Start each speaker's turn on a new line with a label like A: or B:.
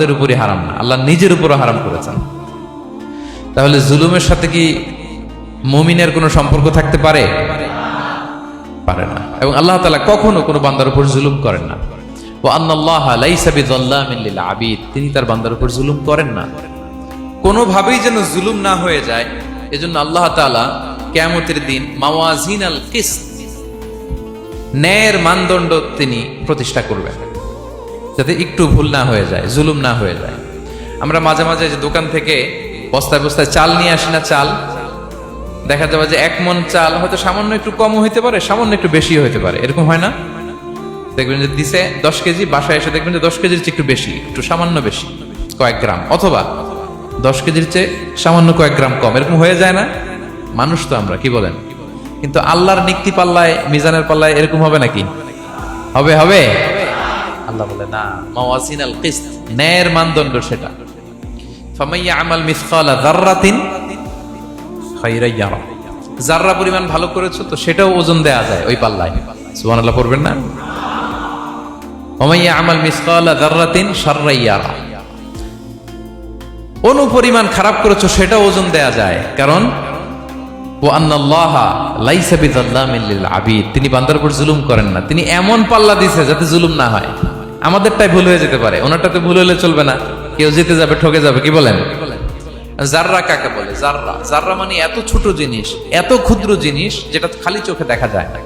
A: এর উপরই হারাম না, আল্লাহ নিজের উপরও হারাম করেছেন। তাহলে জুলুমের সাথে কি মুমিনের কোনো সম্পর্ক থাকতে পারে? পারে না। এবং আল্লাহ তাআলা কখনো কোনো বান্দার উপর জুলুম করেন না। ওয়া আন্নাল্লাহা লাইসা বিযাল্লামিন লিল আবিদ, তিনি তার বান্দার উপর জুলুম করেন না। কোনোভাবেই যেন জুলুম না হয়ে যায়, এজন্য আল্লাহ তাআলা কিয়ামতের দিন মাওয়াজিনাল কিসত, ন্যায়ের মানদণ্ড তিনি প্রতিষ্ঠা করবেন, যাতে একটু ভুল না হয়ে যায়, জুলুম না হয়ে যায়। আমরা মাঝে মাঝে যে দোকান থেকে বস্তায় বস্তায় চাল নিয়ে আসি না, চাল দেখা যাবে যে 1 মণ চাল হয়তো সামান্য একটু কম হইতে পারে, সামান্য একটু বেশি হইতে পারে, এরকম হয় না? দেখবেন যে দিছে 10 কেজি, বাসায় এসে দেখবেন যে 10 কেজির চেয়ে একটু বেশি, একটু সামান্য বেশি কয়েক গ্রাম, অথবা 10 কেজির চেয়ে সামান্য কয়েক গ্রাম কম, এরকম হয়ে যায় না? মানুষ তো আমরা, কি বলেন? কিন্তু আল্লাহর নিক্তি পাল্লায়, মিজানের পাল্লায় এরকম হবে নাকি? হবে? হবে? আল্লাহ বলে না, মাওয়াজিনাল কিসত, ন্যায়ের মানদণ্ড সেটা। ফামাইয়া আমাল মিসকালা যাররাতিন খায়রান ইয়ারা, যাররা পরিমাণ ভালো করেছো তো সেটাও ওজন দেয়া যায় ওই পাল্লায়। সুবহানাল্লাহ পড়বেন না? ফামাইয়া আমাল মিসকালা যাররাতিন শাররান ইয়ারা, অনুপরিমাণ খারাপ করেছো সেটাও ওজন দেয়া যায়, কারণ ওয়া আন্নাল্লাহা লাইসা বিযাল্লামিন লিল আবিদ, তিনি বান্দার উপর জুলুম করেন না। তিনি এমন পাল্লা দিয়েছে যাতে জুলুম না হয়। আমাদেরটাই ভুল হয়ে যেতে পারে, ওনারটাতে ভুল হলে চলবে না, কেউ জিতে যাবে, ঠকে যাবে, কি বলেন? জাররা কাকে বলে? জাররা, জাররা মানে এত ছোট জিনিস, এত ক্ষুদ্র জিনিস যেটা খালি চোখে দেখা যায় না।